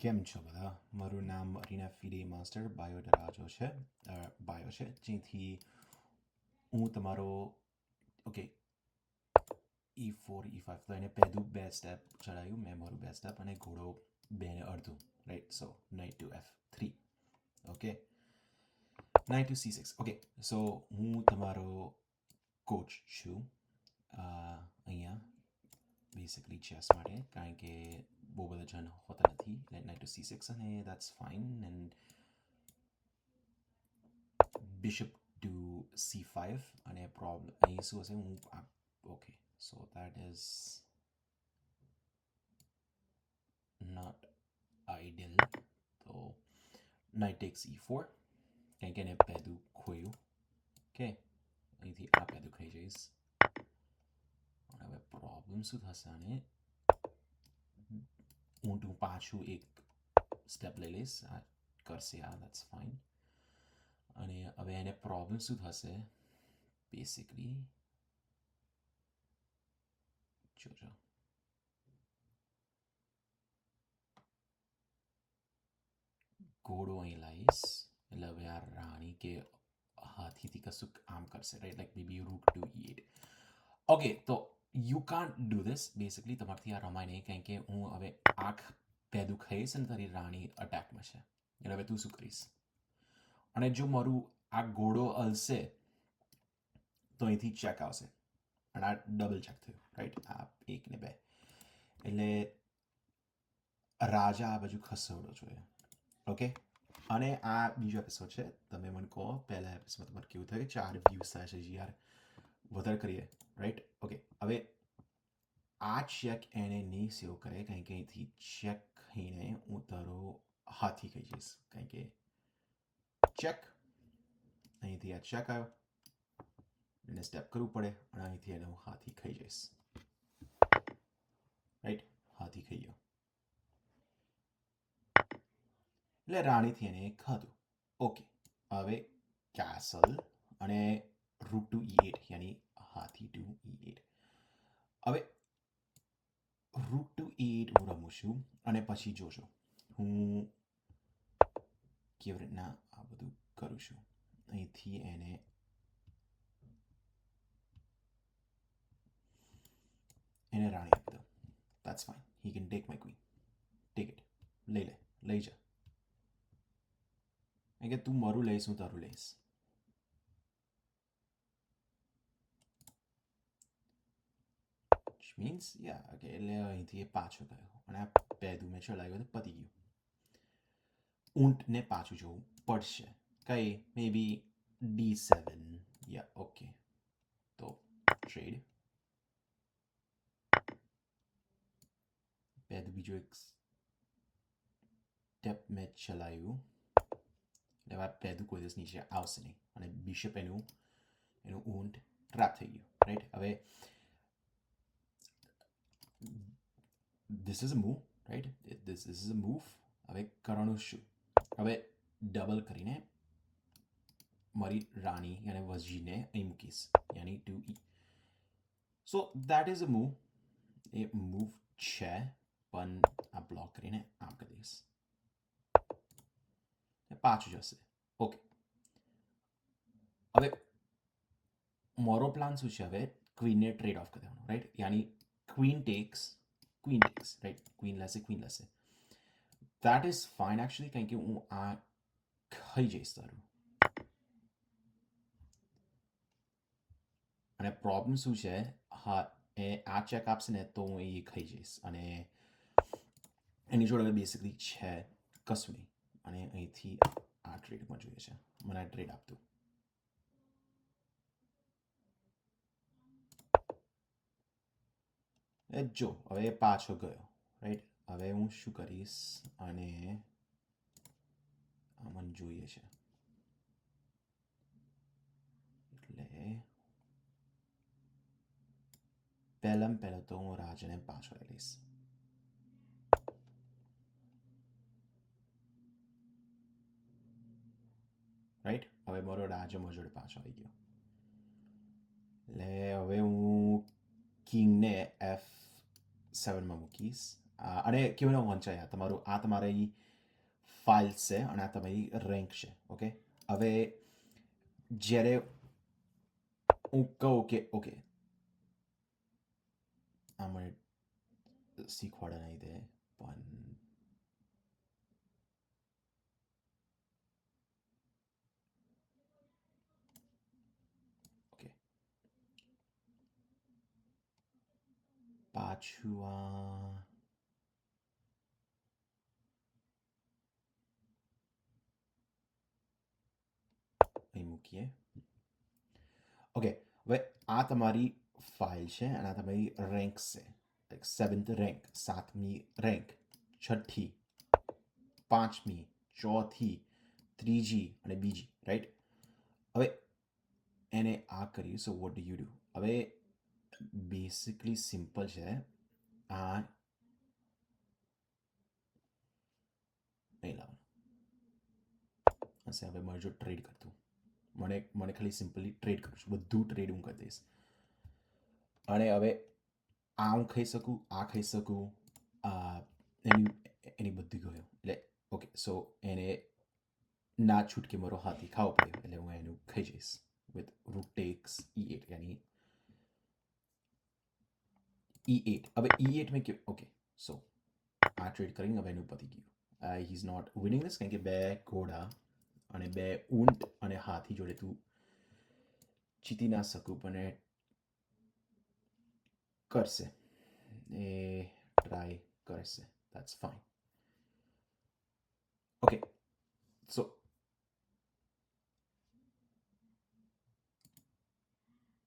કેમ છો બધા? મારું નામ અરીના ફીડે માસ્ટર બાયો છે, જેથી હું તમારો ઓકે E4 E5 તો એને પહેલું બે સ્ટેપ ચડાવ્યું મેં મારું બે સ્ટેપ અને ઘોડો બેને અડધું right so knight to F3 okay knight to C6 okay so હું તમારો કોચ છું અહીંયા બેસિકલી ચેસ માટે કારણ કે બહુ બધા જણ હોતા નથી નાઇટ ટુ C6 અને that's fine and bishop to c5 અને પ્રોબ્લેમ અહીં શું હશે હું okay so that is not ideal તો knight takes e4 કારણ કે એને પહેલું ખોયું ઓકે અહીંથી આ પહેલું ખાઈ જઈશ અને હવે પ્રોબ્લેમ શું થશે આને હું પાછું એક સ્ટેપ લઈ લઈશ આ કરશે આ દેટ્સ ફાઇન અને હવે એને પ્રોબ્લેમ શું થશે બેસિકલી જોજો ઘોડો અહીં લાવીશ એટલે હવે આ રાણી કે હાથીથી કશું આમ કરશે right like maybe rook to E8 okay તો you can't do this basically તમારથી આ રમાય નહીં કારણ કે હું હવે આંખ પેદું ખાઈશ અને તારી રાણી અટેકમાં છે એટલે હવે તું શું કરીશ અને જો મારું આ ઘોડો હલશે તો અહીંથી ચેક આવશે અને આ ડબલ ચેક થયું રાઈટ આ 1 ને 2 એટલે રાજા આ બાજુ ખસેડવો જોઈએ ઓકે અને આ બીજો એપિસોડ છે તમે મને કહો પહેલા એપિસોડ તમારે કેવું થયું 4 વ્યૂઝ થાય છે યાર વધારે કરીએ રાઈટ ઓકે હવે આ ચેક એને નહીં સેવ કરે કારણ કે અહીંથી ચેક ખાઈને હું તારો હાથી ખાઈ જઈશ કારણ કે ચેક અહીંથી આ ચેક આવ્યો એને સ્ટેપ કરવું પડે અને અહીંથી એને હું હાથી ખાઈ જઈશ રાઈટ હાથી ખાઈ ગયો એટલે રાણીથી એને ખાધું ઓકે હવે કેસલ અને route to E8 યાની Hathi two E8 હવે રૂટ ટુ E8 હું રમું છું અને પછી જોજો હું કેવી રીતના આ બધું કરું છું અહીંથી એને રાણી આપી દો that's fine he can take my queen take it લઈ જા કે તું મારું લઈશ હું તારું લઈશ મીન્સ યા ઓકે એટલે અહીંથી એ પાછો ગયો અને આ પહેલું મેં ચલાવ્યું તો પતી ગયું ઊંટને પાછું જવું પડશે કઈ મે બી D7 યા ઓકે તો ટ્રેડ પહેલું બીજું એક સ્ટેપ મેં ચલાવ્યું એટલે પહેલું કોઈ દિવસ નીચે આવશે નહીં અને બિશપ એનું ઊંટ ટ્રેપ થઈ ગયું રાઈટ હવે this is a move right this is a move હવે કરવાનું શું હવે ડબલ કરીને મારી રાણી અને વજીને અહીં મૂકીશ યાની 2E so that is a move A move છે પણ આ બ્લોક કરીને આમ કરી દઈશ પાછું જશે ઓકે હવે મારો પ્લાન શું છે હવે ક્વીનને ટ્રેડ ઓફ કરી દેવાનો રાઈટ યાની ક્વીન ટેક્સ right queen લેશે that is fine actually કારણ કે હું આ ખાઈ જઈશ તારું અને પ્રોબ્લેમ શું છે હા એ આ ચેક આપશે ને તો હું એ ખાઈ જઈશ અને એની જોડે બેસિકલી છે કશું નહીં અને અહીંથી આ ટ્રેડમાં જોઈએ છે મને આ ટ્રેડ આપતું જો હવે પાછો ગયો રાઈટ હવે હું શું કરીશ અને મને જોઈએ છે એટલે પહેલા તો હું રાજાને પાછો લઈ લઈશ રાઈટ હવે મારો રાજા મારી જોડે પાછો આવી ગયો એટલે હવે હું કિંગને F7 માં મૂકીશ અને કેવું વંચાય તમારું આ તમારી ફાઇલ છે અને આ તમારી રેન્ક છે. ઓકે, હવે જ્યારે હું કહું કે ઓકે આ મને શીખવાડે નહીં દે પણ ઓકે પાછું અહીં મૂકીએ. ઓકે, હવે આ તમારી ફાઇલ છે અને આ તમારી રેન્ક છે. 7th રેન્ક, 7મી રેન્ક, 6ઠ્ઠી, 5મી, 4થી, 3જી અને બીજી, રાઈટ? હવે એને આ કર્યું. સો વોટ ડુ યુ ડુ? હવે બેસિકલી સિમ્પલ છે. આ નહીં લાવવાનું હશે. હવે મારે જો ટ્રેડ કરતું મને ખાલી સિમ્પલી ટ્રેડ કરું છું. બધું ટ્રેડ હું કરી દઈશ. અને હવે આ હું ખાઈ શકું, આ ખાઈ શકું, એની બધી ગયો. એટલે ઓકે, સો એને ના છૂટકે મારો હાથી ખાવો પડ્યો એટલે હું એનું ખાઈ જઈશ. વિથ રૂટ ટેક્સ E8 યાની E8. હવે E8 મેં કે ઓકે, સો આ ટ્રેડ કરીને હવે એનું પતી ગયું. He is not winning this કારણ કે 2 ઘોડા અને 2 ઊંટ અને હાથી જોડે તું જીતી ના શકું, પણ કરશે, એ ટ્રાય કરશે. That's fine. ઓકે, સો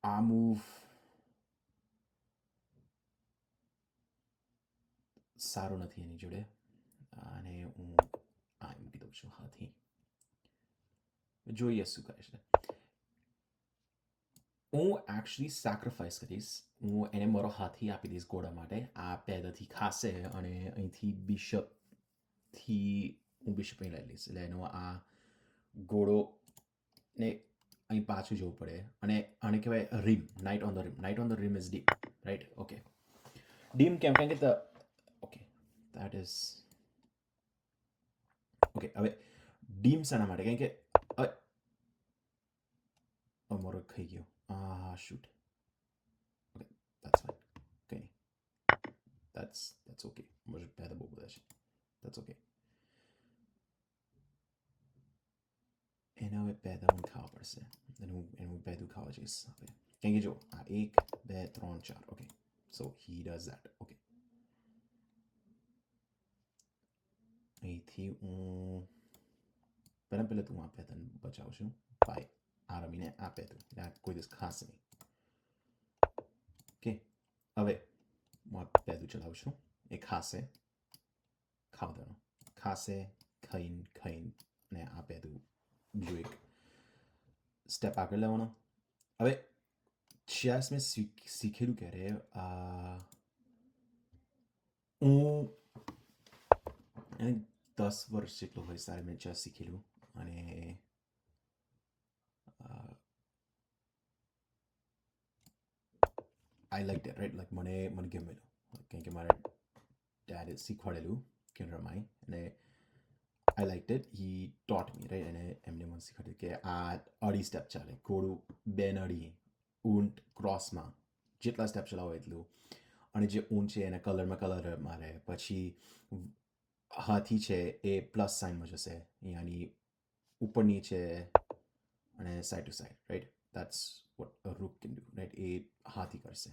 આ મૂવ સારો નથી એની જોડે અને હું આ મૂકી દઉં છું હાથી. જોઈએ શું કરે છે. હું એકચ્યુઅલી સેક્રિફાઈસ કરીશ. હું એને મારો હાથી આપી દઈશ ઘોડા માટે. આ પેદાથી ખાશે અને અહીંથી બિશપથી હું બિશપ અહીં લઈ લઈશ. એટલે એનો આ ઘોડો ને અહીં પાછું જવું પડે. અને આને કહેવાય rim, knight on the rim. Knight on the rim is dim, right? Okay, dim કેમ? કારણ કે ઓકે દેટ ઇઝ ઓકે. હવે ડીમ શાના માટે? કારણ કે મારો ખાઈ ગયો. શૂટ. Okay, that's fine. કંઈ નહીં. That's okay. મારે પેદા બહુ બધા છે. That's okay. એને હવે પેદા હું ખાવા પડશે. એનું પેદું ખાવા જઈશ હવે. કારણ કે જો આ 1, 2, 3, 4. Okay, so he does that. Okay, અહીંથી હું પહેલાં તો હું આ પેદન બચાવું છું. બાય આ રમીને આ પેદું આ કોઈ દિવસ ખાશે નહીં. ઓકે, હવે હું આ પેદું ચલાવું છું. એ ખાશે, ખાવા દેવાનું. ખાશે, ખાઈને ને આ પેદું બીજું એક સ્ટેપ આગળ લેવાનો. હવે ચેસ મેં શીખેલું ક્યારે? હું 10 વર્ષ જેટલો હોય ત્યારે મેં ચેસ શીખેલું અને I like date, right? Like મને ગમેલું કારણ કે મારા ડેડે શીખવાડેલું કે રમાય અને I like that. He taught me, right? અને એમને મને શીખવાડ્યું કે આ અઢી સ્ટેપ ચાલે. ઘોડું 2 નળી, ઊંટ ક્રોસમાં, જેટલા સ્ટેપ ચલાવો એટલું. અને જે ઊંટ છે એના કલરમાં કલર મારે. પછી હાથી છે એ પ્લસ સાઇનમાં જશે, યાની ઉપર નીચે અને side to side, right? That's what a rook can do, right? એ હાથી કરશે.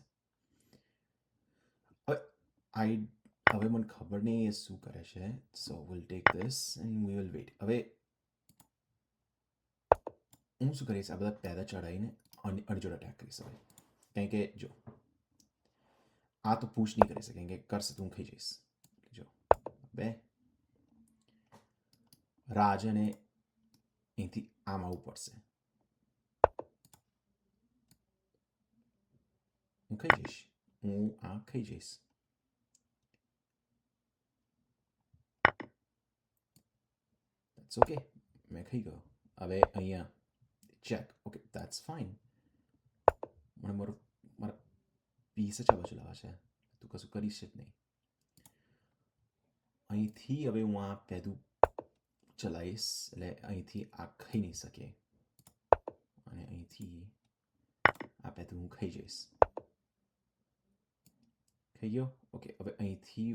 હવે મને ખબર નહીં એ શું કરે છે. So will take this and we will wait. હવે હું શું કરીશ? આ બધા પેદા ચડાવીને અડજોડ અટેક કરીશ. હવે કારણ કે જો આ તો પૂછ નહીં કરી શકે, કારણ કે કરશે તો હું ખાઈ જઈશ. જો 2 રાજાને અહીંથી આમ આવવું પડશે. હું ખાઈ જઈશ. હું આ ખાઈ જઈશ. દેટ્સ ઓકે, મેં ખાઈ ગયો. હવે અહીંયા ચેક. Okay, that's fine. મારા પીસ જ આ બાજુ લાવવા છે. તું કશું કરીશ જ નહીં. અહીંથી હવે હું આ પેદું ચલાવીશ એટલે અહીંથી આ ખાઈ નહીં શકે અને અહીંથી આ પેદું હું ખાઈ જઈશ. ખાઈ ગયો. ઓકે, હવે અહીંથી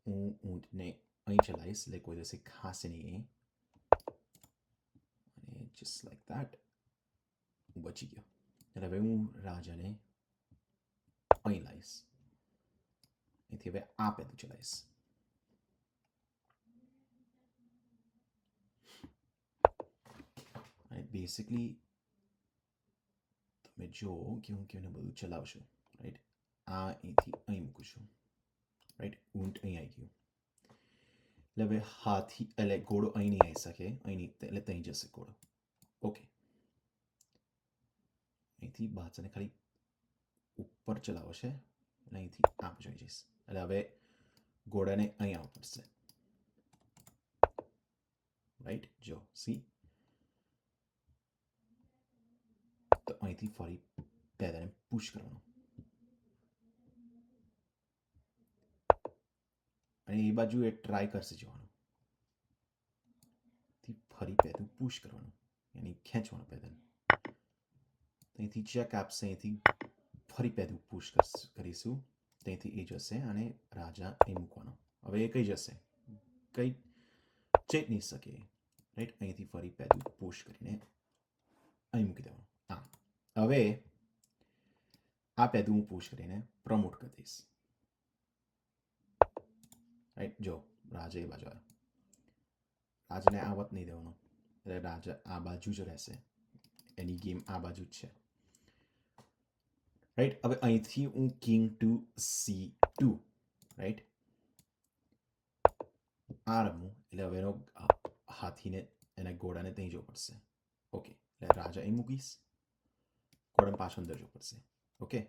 હું ઊંટને અહીં ચલાવીશ એટલે કોઈ દિવસે ખાશે નહીં અને જસ્ટ લાઈક દેટ હું બચી ગયો. એટલે હવે હું રાજાને અહીં લાવીશ. અહીંથી હવે આ પેદું ચલાવીશ. અને બેસિકલી તમે જો કે હું કેવું બધું ચલાવશું, રાઈટ. આ અહીંથી અહીં મૂકું છું, રાઈટ. ઊંટ અહીં આવી ગયું એટલે હવે હાથી એટલે ઘોડો અહીં નહીં આવી શકે, અહીં નહીં એટલે ત્યાં જશે ઘોડો. ઓકે, અહીંથી બાદશાહને ખાલી ઉપર ચલાવશે એટલે અહીંથી આમ જોઈ જઈશ એટલે હવે ઘોડાને અહીં આવવું પડશે, રાઈટ. જો સી તો અહીંથી ફરી પેદાને પુશ કરવાનું અને એ બાજુ એ ટ્રાય કરશે જવાનું. ફરી પેદું પુશ કરવાનું યાની ખેંચવાનું પેદાને. ત્યાંથી ચેક આપશે, અહીંથી ફરી પેદું પુશ કરીશું, ત્યાંથી એ જશે અને રાજા અહીં મૂકવાનો. હવે એ કઈ જશે, કઈ જઈ નહીં શકે, રાઈટ. અહીંથી ફરી પેદું પુશ કરીને અહીં મૂકી દેવાનું. હા, હવે આ પેદું હું પુશ કરીને પ્રમોટ કરી દઈશ, રાઈટ. જો રાજા એ બાજુ આવ્યો, રાજાને આ વાત નહીં દેવાનો એટલે રાજા આ બાજુ જ રહેશે, એની ગેમ આ બાજુ જ છે, રાઈટ. હવે અહીંથી હું કિંગ ટુ C2, રાઈટ. આ રમું એટલે હવે એનો હાથીને એના ઘોડાને ત્યાં જવું પડશે. ઓકે, એટલે રાજા અહીં મૂકીશ, ઘોડાને પાછો અંદર જવું પડશે. ઓકે,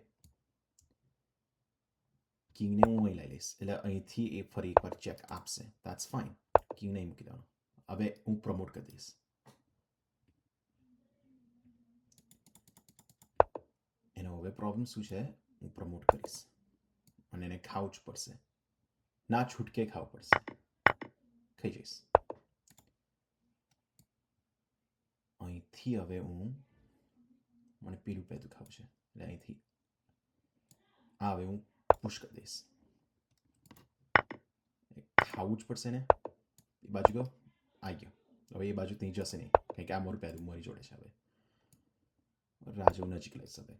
કિંગને હું અહીં લઈ લઈશ એટલે અહીંથી એ ફરી એકવાર ચેક આપશે, દેટ્સ ફાઇન. કિંગને અહીં મૂકી દેવાનું. હવે હું પ્રમોટ કરી દઈશ. એનો હવે પ્રોબ્લેમ શું છે, હું પ્રમોટ કરીશ અને એને ખાવું જ પડશે, ના છૂટકે ખાવું પડશે, ખાઈ જઈશ. અહીંથી હવે મને પેલું પેદું ખાવું છે એટલે અહીંથી આ હવે હું પુશ કરી દઈશ. ખાવું જ પડશે ને, એ બાજુ ગયો, આવી ગયો. હવે એ બાજુ ત્યાં જશે નહીં કારણ કે આ મારું પેદું મારી જોડે છે. હવે રાજા નજીક લઈશ. હવે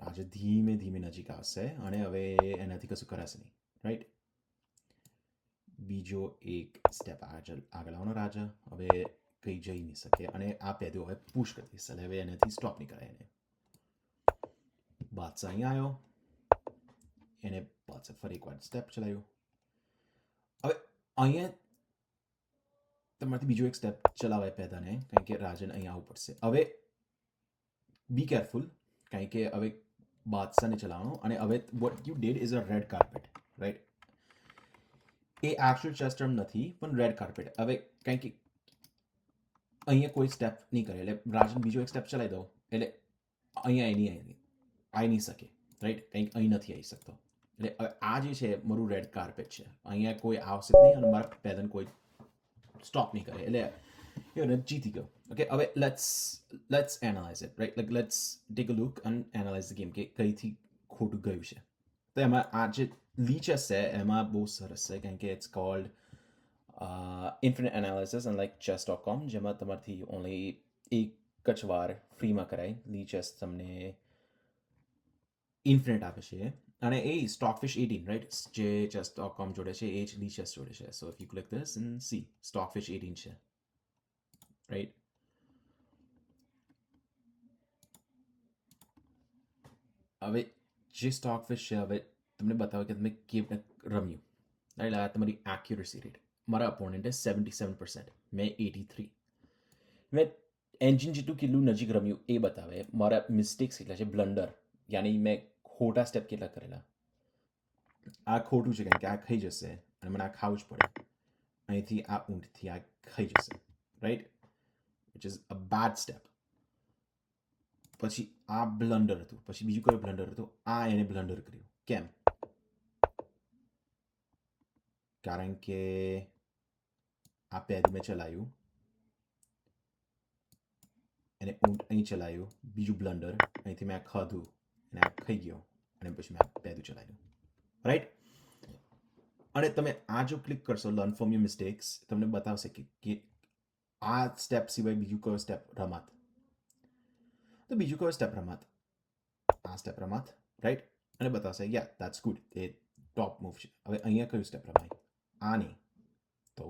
રાજા ધીમે ધીમે નજીક આવશે અને હવે એનાથી કશું કરાશે નહીં, રાઈટ. બીજો એક સ્ટેપ આગળ આવવાનો રાજા હવે કંઈ જઈ નહીં શકે અને આ પેદું હવે પુશ કરી દઈશ એટલે હવે એનાથી સ્ટોપ નહીં કરાય એને. બાદશાહ અહીં આવ્યો, એને પાછળ ફરી એકવાર સ્ટેપ ચલાવ્યું. હવે અહીંયા તમારાથી બીજો એક સ્ટેપ ચલાવાય પેદાને કારણ કે રાજાને અહીં આવવું પડશે. હવે બી કેરફુલ કારણ કે હવે બાદશાહને ચલાવવાનો અને હવે what you did is a red carpet, right. A actual chess term નથી પણ રેડ કાર્પેટ. હવે કારણ કે અહીંયા કોઈ સ્ટેપ નહીં કરે એટલે રાજાને બીજો એક સ્ટેપ ચલાવી દો એટલે અહીંયા આવી નહીં શકે, રાઈટ. કંઈક અહીં નથી આવી શકતો એટલે હવે આ જે છે મારું રેડ કાર્પેટ છે, અહીંયા કોઈ આવશે જ નહીં અને મારા પેદાને કોઈ સ્ટોપ નહીં કરે એટલે જીતી ગયો. ઓકે, હવે let's analyse it, right. Like let's take a look and analyse the game કે કઈથી ખોટું ગયું છે. તો એમાં આ જે લીચેસ છે એમાં બહુ સરસ છે કારણ કે it's called infinite analysis and like chess.com, જેમાં તમારથી ઓનલી એક જ વાર ફ્રીમાં કરાય. લીચેસ તમને ઇન્ફિનિટ આપે છે અને એ સ્ટોકફિશ 18, રાઈટ, જે chess.com જોડે છે એ જ લીચેસ જોડે છે. So if you click this and see Stockfish 18 છે, રાઈટ. હવે જે સ્ટોકફિશ છે હવે તમને બતાવે કે તમે કેવી રીતે રમ્યું, રાઈટ. આ તમારી એક્યુરસી રેટ. મારા ઓપોનન્ટે 77%, મેં 83. મેં એન્જિન જેટલું કેટલું નજીક રમ્યું એ બતાવે. મારા મિસ્ટેક્સ કેટલા છે, બ્લન્ડર યાની મેં ખોટા સ્ટેપ કેટલા કરેલા. આ ખોટું છે કારણ કે આ ખાઈ જશે અને મને આ ખાવું જ પડે. અહીંથી આ ઊંટથી આ ખાઈ જશે, right, which is a bad step. પછી આ બ્લન્ડર હતું, પછી બીજું કયું બ્લન્ડર હતું, આ એને બ્લન્ડર કર્યું. કેમ? કારણ કે આ પહેલું મેં ચલાવ્યું અને ઊંટ અહીં ચલાવ્યું, બીજું બ્લન્ડર અહીંથી મેં ખાધું અને આ ખાઈ ગયો અને પછી મેં પહેલું ચલાવ્યું, રાઈટ. અને તમે આ જો ક્લિક કરશો લર્ન ફ્રોમ યોર મિસ્ટેક્સ, તમને બતાવશે કે આ સ્ટેપ સિવાય બીજું કયો સ્ટેપ રમત. તો બીજું કયો સ્ટેપ રમત, આ સ્ટેપ રમત, રાઈટ. અને બતાવશે યા દેટ્સ ગુડ, એ ટોપ મૂવ છે. હવે અહીંયા કયું સ્ટેપ રમાય, આ નહીં તો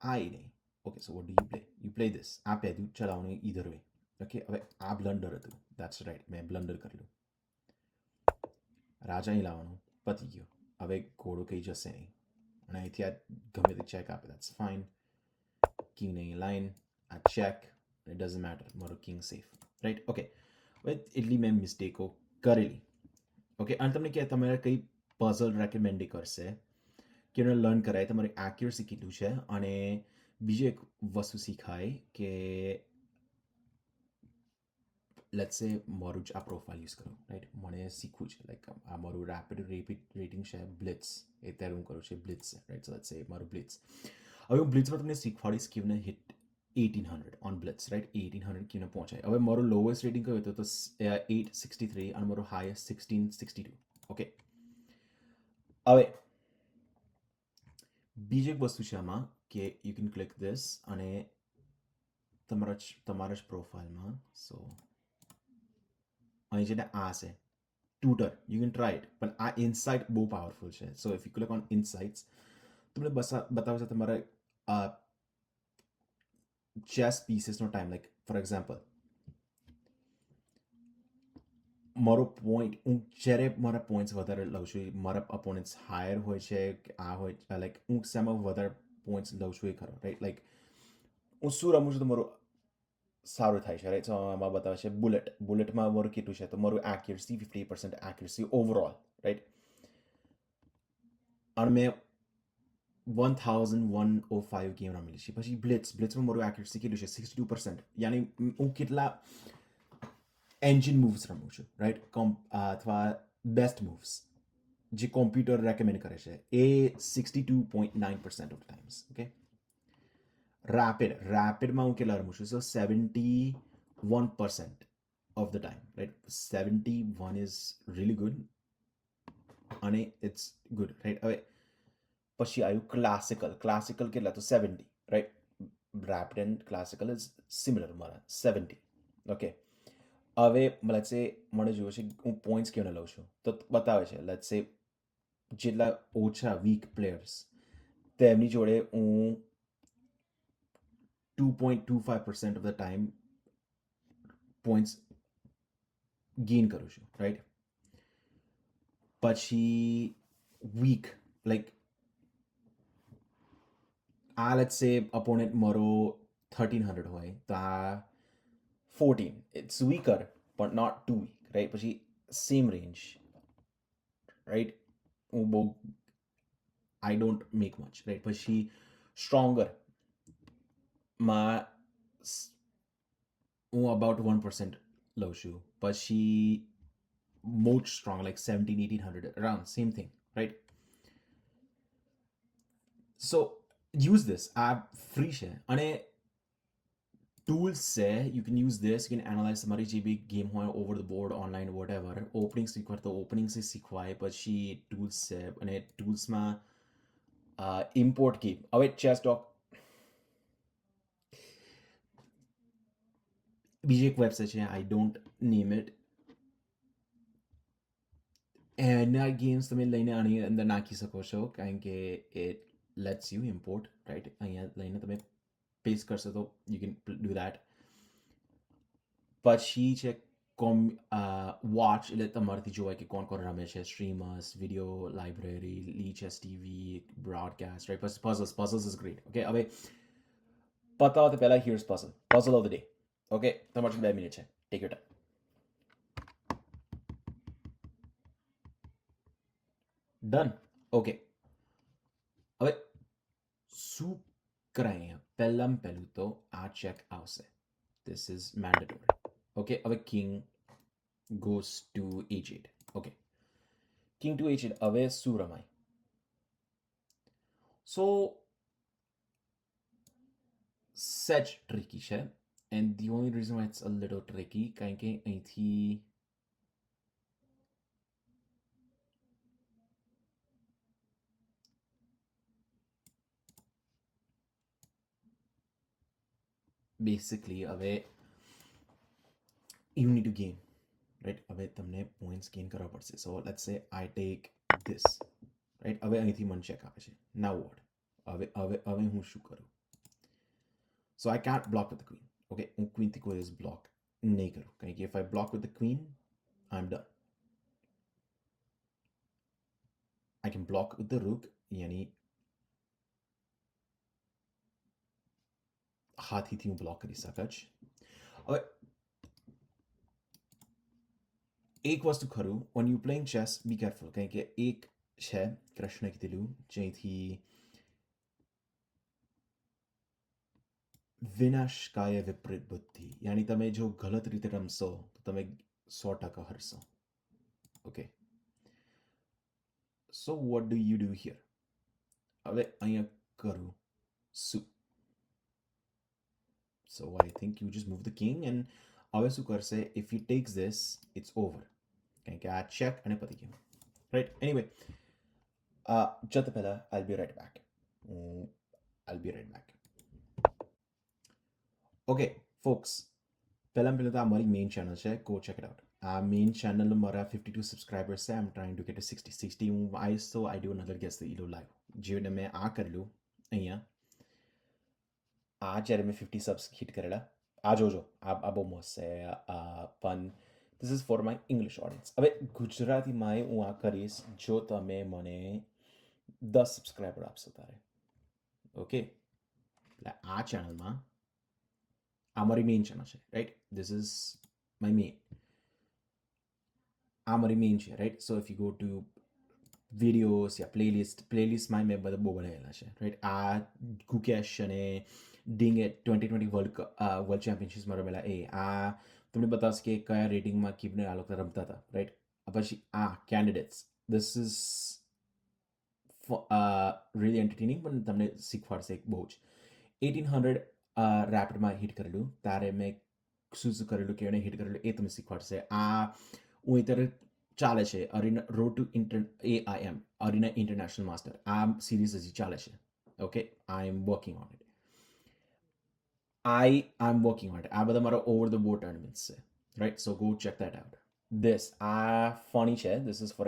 આ નહીં. Okay, so what do you play, you play this. આ પહેલું ચલાવવાનું ઈધર વે. ઓકે, હવે આ બ્લન્ડર હતું, દેટ્સ રાઈટ, મેં બ્લન્ડર કરેલું. રાજા અહીં લાવવાનું, પતી ગયો. હવે ઘોડો કંઈ જશે નહીં અને અહીંથી આ ગમે તે ચેક આપે, દેટ્સ ફાઇન. કિંગ નહીં લાઈન, આ ચેક, ઇટ ડઝન્ટ મેટર, મારો કિંગ સેફ, રાઈટ. ઓકે, હવે એટલી મેં મિસ્ટેકો કરેલી. ઓકે, અને તમને કે તમારે કઈ પઝલ રેકમેન્ડ કરશે કે એને લર્ન કરાય, તમારી એક્યુરસી કેટલું છે. અને બીજી એક વસ્તુ શીખાય કે લેટ્સ સે મારું જ આ પ્રોફાઇલ યુઝ કરો, રાઈટ. મને શીખવું છે, લાઈક આ મારું રેપિડ રેટિંગ છે બ્લિટ્સ, એ ત્યારે હું કરું છું બ્લિટ્સ, રાઈટ. સો લેટ્સ સે મારું બ્લિટ્સ. હવે હું બ્લિટ્સમાં તમને શીખવાડીશ કેવી રીતે હિટ 1800 ઓન બ્લિટ્સ, રાઈટ. 1800 કેવી રીતે પહોંચાય. હવે મારું લોએસ્ટ રેટિંગ કયું હતું તો 863 અને મારું હાઈએસ્ટ 1662. ઓકે, હવે બીજી એક વસ્તુ છે આમાં કે યુ કેન ક્લિક ધીસ અને તમારા જ પ્રોફાઇલમાં, સો અહીં છે ને આ છે tutor, you can try it. પણ આ ઇનસાઇટ બહુ પાવરફુલ છે. So if you click on insights, તમને બતાવશે તમારા ચેસ પીસીસનો ટાઈમ. લાઈક ફોર એક્ઝામ્પલ, મારો પોઈન્ટ, હું જ્યારે મારા પોઈન્ટ્સ વધારે લઉં છું, મારા અપોનન્ટ્સ હાયર હોય છે કે આ હોય, લાઈક હું શેમાં વધારે પોઈન્ટ્સ લઉં છું એ ખરો, રાઈટ. લાઈક હું શું રમું છું તો મારું સારું થાય છે, રાઈટ. સો આમાં બતાવે છે બુલેટમાં મારું કેટલું છે, તો મારું એક્યુરસી 50% એક્યુરસી ઓવરઓલ, રાઈટ. અને મેં 1105 ગેમ રમેલી છે. પછી બ્લિટ્સમાં મારું એક્યુરસી કેટલું છે, 62%. યાની હું કેટલા એન્જિન મૂવ્સ રમું છું, રાઈટ. અથવા બેસ્ટ મૂવ્સ જે કોમ્પ્યુટર રેકમેન્ડ કરે છે એ 62.9% ઓફ ટાઈમ્સ. ઓકે, રેપિડમાં હું કેટલા રમું છું, સો 71% of the time, right. 71 is really good અને ઇટ્સ ગુડ, રાઈટ. હવે પછી આવ્યું ક્લાસિકલ કેટલા, તો 70, right. Rapid and classical is similar, મારા 70. ઓકે, હવે લેટ્સ સે મને જોયું છે હું પોઈન્ટ્સ કેવું લઉં છું તો બતાવે છે લેટ્સ સે જેટલા ઓછા વીક પ્લેયર્સ તેમની જોડે હું 2.25% of the time points gain કરું છું, રાઈટ. પછી વીક, લાઈક આ લેટ્સ સે અપોનેન્ટ મારો 1300 હોય તો આ 14, it's weaker but not too weak, right. પછી સેમ રેન્જ, રાઈટ. હું બહુ I don't make much, right. પછી સ્ટ્રોંગર માં હું અબાઉટ 1% લઉં છું. પછી most strong like 1700-1800 around same thing, right. So use this, આ ફ્રી છે અને ટૂલ્સ છે. You can use this, you can analyse તમારી જે બી ગેમ હોય over the board, online, whatever. Opening શીખવાય તો ઓપનિંગથી શીખવાય. પછી ટૂલ્સ છે અને ટૂલ્સમાં ઇમ્પોર્ટ ગેમ. હવે ચેસ ડોક બીજી એક વેબસાઇટ છે, આઈ ડોન્ટ નેમ ઇટ. એના ગેમ્સ તમે લઈને આની અંદર નાખી શકો છો કારણ કે it let's you import, right. અહીંયા લઈને તમે પેસ્ટ કરશો તો યુ કેન ડુ દેટ. પછી છે વોચ, એટલે તમારાથી જોવાય કે કોણ કોણ રમે છે, streamers, video library, lichess TV, broadcast, right. પછી પઝલ્સ ઇઝ ગ્રેટ. ઓકે, હવે પતાવો તો પહેલાં here's puzzle of the day. Okay, તમારી 2 મિનિટ છે, take your time. Done. Okay, હવે શું કરાય અહીંયા, પહેલું તો આ ચેક આવશે, ધીસ ઇઝ મેન્ડેટરી. ઓકે, હવે king goes to h8. Okay, king to H8 હવે શું રમાય? સો સેજ ટ્રિકી છે, and the only reason Y it's a little tricky કારણ કે અહીંથી બેસિકલી હવે you need to gain, right? હવે તમને પોઈન્ટ્સ ગેઇન કરવા પડશે. સો લેટ્સ સે આઈ ટેક ધીસ, રાઈટ? હવે અહીંથી મને ચેક આપે છે. Now what? હવે હું શું કરું? So I can't block with the queen. Okay, હું ક્વીનથી કોઈ દિવસ બ્લોક નહીં કરું કારણ કે if I block with the queen I am done. I can block with the rook, યાની હાથીથી હું બ્લોક કરી શકું. હવે એક વસ્તુ ખરું, when you playing chess, be careful કારણ કે એક છે કૃષ્ણે કીધેલું જેથી વિનાશકાય વિપરીત બુદ્ધિ, યાની તમે જો ગલત રીતે રમશો તો તમે 100% હરશો. Okay, so what do you do here? હવે અહીંયા કરું શું? So I think you just move the king and હવે શું કરશે? If he takes this it's over કારણ કે આ ચેક અને પતી ગયું, રાઈટ? એનીવે જતા પહેલા I'll be right back. Okay folks, પહેલાં તો આ મારી મેઇન ચેનલ છે, ગો ચેક ઇટ આઉટ. આ મેઇન ચેનલ મારા 52 સબસ્ક્રાઈબર્સ છે. I am trying to get to 60 હું આવીશ તો I do another guess the Elo live. જેને મેં આ કરેલું અહીંયા, આ જ્યારે મેં 50 સબ્સ હિટ કરેલા, આ જોજો, આ બહુ મસ્ત છે. પણ this is for my English audience. હવે ગુજરાતીમાં હું આ કરીશ જો તમે મને 10 સબસ્ક્રાઈબર આપશો તારે. ઓકે, એટલે આ ચેનલમાં આ મારી મેઇન ચેનલ છે, right? This is my main. આ મારી મેઇન છે, right? So if you go to videos યા પ્લેલિસ્ટમાં મેં બધા બહુ બનાવેલા છે, રાઈટ? આ ગુકેશ અને ડિંગ એ 2020 વર્લ્ડ ચેમ્પિયનશિપ્સમાં રમેલા આ તમને બતાવશે કે કયા રેટિંગમાં કીપને આ લોકો રમતા હતા, રાઈટ? પછી આ candidates, this is really entertaining પણ તમને શીખવાડશે બહુ જ. 1800 રેપિડમાં હિટ કરેલું, ત્યારે મેં શું શું કરેલું, કેવી હિટ કરેલું એ તમને શીખવાડશે. આ હું અત્યારે ચાલે છે arena road to AIM, arena international master. આ સિરીઝ હજી ચાલે છે. Okay, I am working on it. I am working on it. આ બધા મારા ઓવર ધ બોર્ડ ટુર્નામેન્ટ્સ છે, right? So go check that out. This આ ફની છે. This is for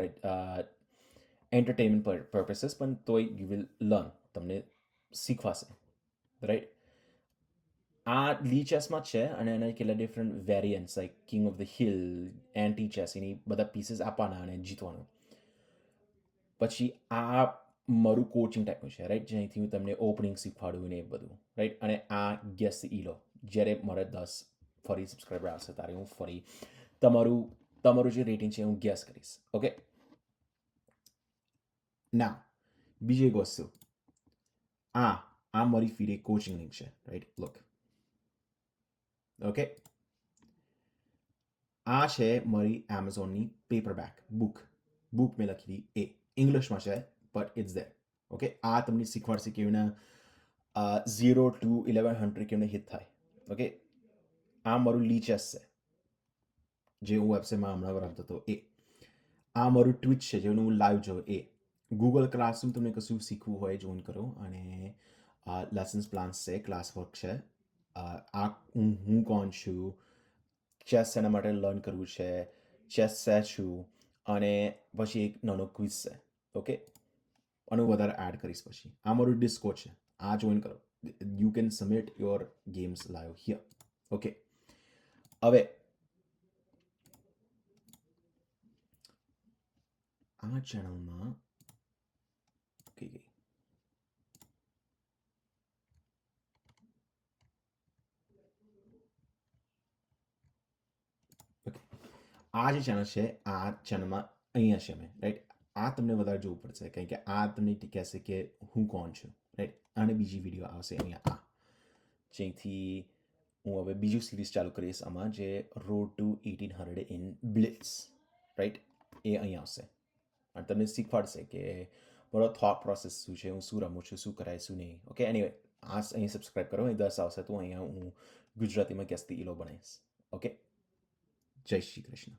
entertainment purposes, પણ તોય યુ વિલ લર્ન, તમને શીખવાશે, right? આ લી ચેસમાં છે અને એના કેટલા different variants like king of the hill, anti chess, એની બધા પીસીસ આપવાના અને જીતવાનું. પછી આ મારું કોચિંગ ટાઈપનું છે, રાઈટ? જ્યાંથી હું તમને ઓપનિંગ શીખવાડું ને એ બધું, રાઈટ? અને આ ગેસ ઈલો, જ્યારે મારે 10 ફરી સબસ્ક્રાઈબર આવશે ત્યારે હું ફરી તમારું જે રેટિંગ છે હું ગેસ કરીશ. ઓકે, ના બીજી એક વસ્તુ, આ મારી ફીડ એક કોચિંગ લિંક છે, રાઈટ? લુક, ઓકે, આ છે મારી એમેઝોનની પેપરબેક બુક મેં લખેલી એ ઇંગ્લિશમાં છે, બટ ઇટ્સ ધેર. ઓકે, આ તમને શીખવાડશે કેવી રીતના 0 to 1100 કેવી રીતના હિટ થાય. ઓકે, આ મારું લી ચેસ છે જે હું વેબસાઇટમાં હમણાં રમતો હતો એ. આ મારું ટ્વિચ છે જેનું હું લાઈવ જોઉં એ. ગૂગલ ક્લાસરૂમ તમને કશું શીખવું હોય જોઈન કરો, અને લેસન્સ પ્લાન્સ છે, ક્લાસ વર્ક છે. આ હું કોણ છું, ચેસ એના માટે લર્ન કરવું છે, ચેસ છે છું, અને પછી એક નાનો ક્વિઝ છે. ઓકે, અને હું વધારે એડ કરીશ પછી. આ મારું ડિસ્કો છે, આ જોઈન કરો. You can submit your games live here. Okay, હવે આ ચેનલમાં ઓકે આ જે ચેનલ છે, આ ચેનલમાં અહીંયા છે મેં, રાઈટ? આ તમને વધારે જોવું પડશે કારણ કે આ તમને કહેશે કે હું કોણ છું, રાઈટ? અને બીજી વિડીયો આવશે અહીંયા જેથી હું હવે બીજું સિરીઝ ચાલુ કરીશ આમાં, જે રોડ ટુ 1800 ઇન બ્લિટ્સ, રાઈટ? એ અહીંયા આવશે. અને તમને શીખવાડશે કે મારો થોટ પ્રોસેસ શું છે, હું શું રમું છું, શું કરાય શું નહીં. ઓકે, એનીવે અહીં સબસ્ક્રાઈબ કરો, અહીં 10 આવશે તો અહીંયા હું ગુજરાતીમાં કેસતી ઈલો બનાવીશ. ઓકે, જય શ્રી કૃષ્ણ.